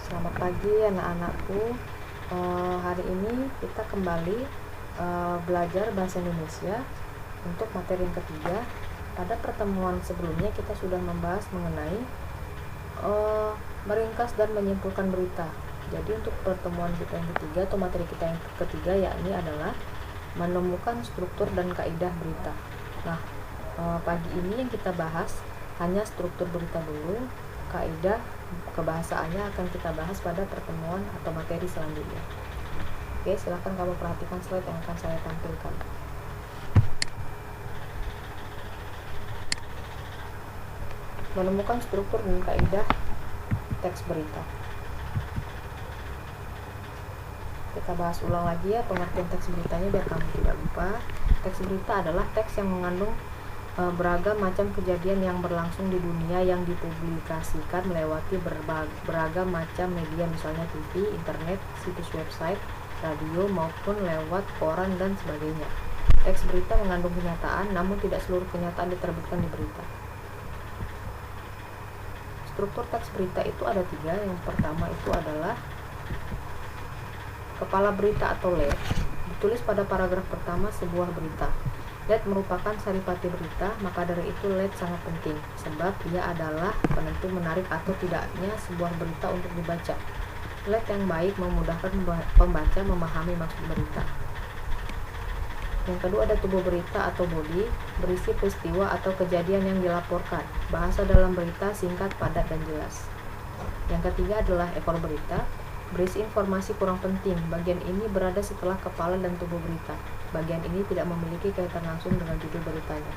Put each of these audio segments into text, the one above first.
Selamat pagi anak-anakku. Hari ini kita kembali belajar bahasa Indonesia untuk materi yang ketiga. Pada pertemuan sebelumnya kita sudah membahas mengenai meringkas dan menyimpulkan berita. Jadi untuk pertemuan kita yang ketiga atau materi kita yang ketiga yakni adalah menemukan struktur dan kaidah berita. Nah, pagi ini yang kita bahas hanya struktur berita dulu. Kaidah kebahasaannya akan kita bahas pada pertemuan atau materi selanjutnya. Oke, silahkan kamu perhatikan slide yang akan saya tampilkan. Menemukan struktur dan kaidah teks berita. Kita bahas ulang lagi ya pengertian teks beritanya biar kamu tidak lupa. Teks berita adalah teks yang mengandung beragam macam kejadian yang berlangsung di dunia yang dipublikasikan melewati beragam macam media, misalnya TV, internet, situs website, radio, maupun lewat koran dan sebagainya. Teks berita mengandung kenyataan, namun tidak seluruh kenyataan diterbitkan di berita. Struktur teks berita itu ada 3. Yang pertama itu adalah kepala berita atau lead, ditulis pada paragraf pertama sebuah berita. Lead merupakan saripati berita, maka dari itu lead sangat penting, sebab ia adalah penentu menarik atau tidaknya sebuah berita untuk dibaca. Lead yang baik memudahkan pembaca memahami maksud berita. Yang kedua ada tubuh berita atau body, berisi peristiwa atau kejadian yang dilaporkan. Bahasa dalam berita singkat, padat, dan jelas. Yang ketiga adalah ekor berita, berisi informasi kurang penting. Bagian ini berada setelah kepala dan tubuh berita. Bagian ini tidak memiliki kaitan langsung dengan judul beritanya.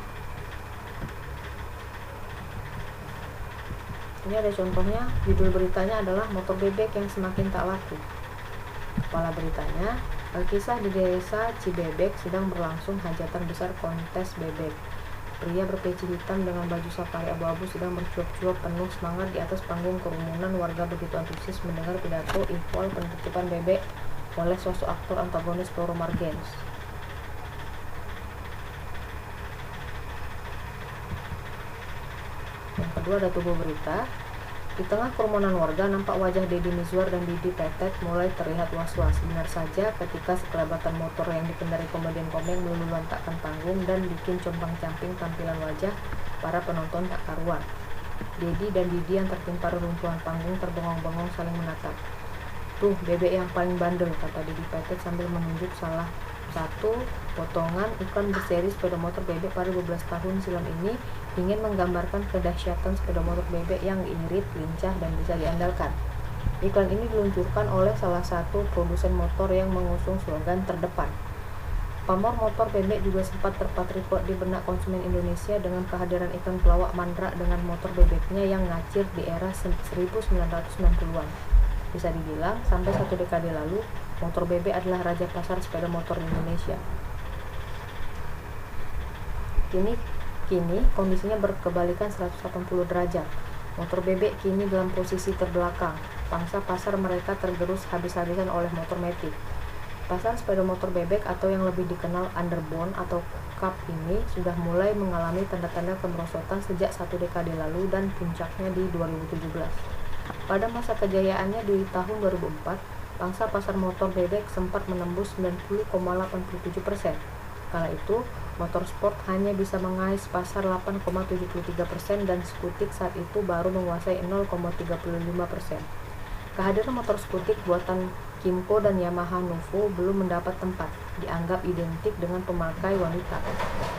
Ini ada contohnya, judul beritanya adalah motor bebek yang semakin tak laku. Kepala beritanya, kisah di desa Cibebek sedang berlangsung hajatan besar kontes bebek. Pria berpeci hitam dengan baju safari abu-abu sedang bercuap-cuap penuh semangat di atas panggung kerumunan. Warga begitu antusias mendengar pidato info penertiban bebek oleh sosok aktor antagonis Toro Margens. Yang kedua ada tubuh berita. Di tengah kerumunan warga nampak wajah Deddy Mizwar dan Didi Petet mulai terlihat was-was. Benar saja ketika sekelebatan motor yang dikendarai komedian komeng melulu lantakkan panggung dan bikin compang-camping tampilan wajah para penonton tak karuan. Deddy dan Didi yang tertimpa reruntuhan panggung terbengong-bengong saling menatap. "Tuh, bebek yang paling bandel," kata Didi Petet sambil menunjuk salah satu potongan iklan berseri sepeda motor bebek pada 12 tahun silam ini ingin menggambarkan kedahsyatan sepeda motor bebek yang irit, lincah, dan bisa diandalkan. Iklan ini diluncurkan oleh salah satu produsen motor yang mengusung slogan terdepan. Pamor motor bebek juga sempat terpatrikot di benak konsumen Indonesia dengan kehadiran iklan pelawak mandra dengan motor bebeknya yang ngacir di era 1990-an. Bisa dibilang, sampai 1 dekade lalu, motor bebek adalah raja pasar sepeda motor di Indonesia. Kini kondisinya berkebalikan 180 derajat. Motor bebek kini dalam posisi terbelakang. Pangsa pasar mereka tergerus habis-habisan oleh motor matic. Pasar sepeda motor bebek atau yang lebih dikenal underbone atau cup ini sudah mulai mengalami tanda-tanda kemerosotan sejak 1 dekade lalu dan puncaknya di 2017. Pada masa kejayaannya di tahun 2004, pangsa pasar motor bebek sempat menembus 90,87%. Kala itu, motor sport hanya bisa mengais pasar 8,73% dan skutik saat itu baru menguasai 0,35%. Kehadiran motor skutik buatan Kymco dan Yamaha Nuvo belum mendapat tempat, dianggap identik dengan pemakai wanita.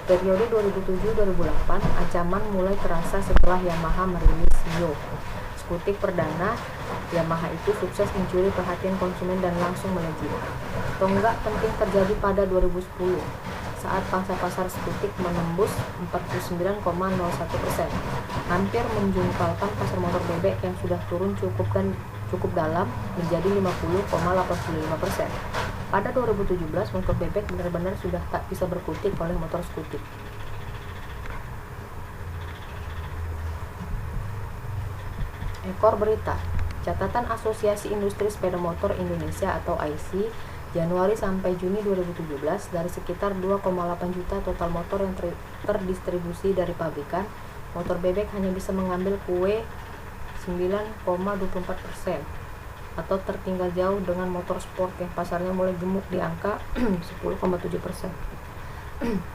Periode 2007-2008, ancaman mulai terasa setelah Yamaha merilis Mio. Skutik perdana Yamaha itu sukses mencuri perhatian konsumen dan langsung melejit. Tonggak penting terjadi pada 2010 saat pangsa pasar skutik menembus 49,01%, hampir menjungkalkan pasar motor bebek yang sudah turun cukup dalam menjadi 50,85%. Pada 2017, motor bebek benar-benar sudah tak bisa berkutik oleh motor skutik. Ekor berita. Catatan Asosiasi Industri Sepeda Motor Indonesia atau AISI, Januari sampai Juni 2017, dari sekitar 2,8 juta total motor yang terdistribusi dari pabrikan, motor bebek hanya bisa mengambil kue 9,24%. atau tertinggal jauh dengan motor sport yang pasarnya mulai gemuk di angka 10,7%.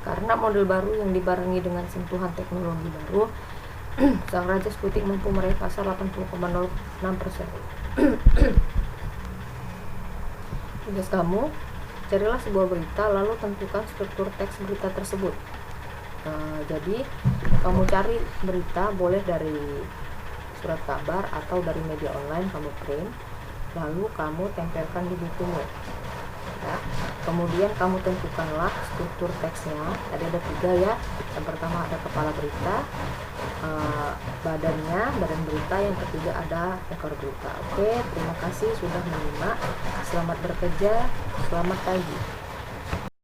Karena model baru yang dibarengi dengan sentuhan teknologi baru, sang Raja Skutik mampu meraih pasar 80,06%. Tugas kamu, carilah sebuah berita lalu tentukan struktur teks berita tersebut. Jadi kamu cari berita boleh dari surat kabar atau dari media online, kamu print lalu kamu tempelkan di bukumu ya. Kemudian kamu tentukanlah struktur teksnya. Tadi ada 3 ya. Yang pertama ada kepala berita, badan berita, yang ketiga ada ekor berita. Oke, terima kasih sudah menyimak. Selamat bekerja, selamat pagi.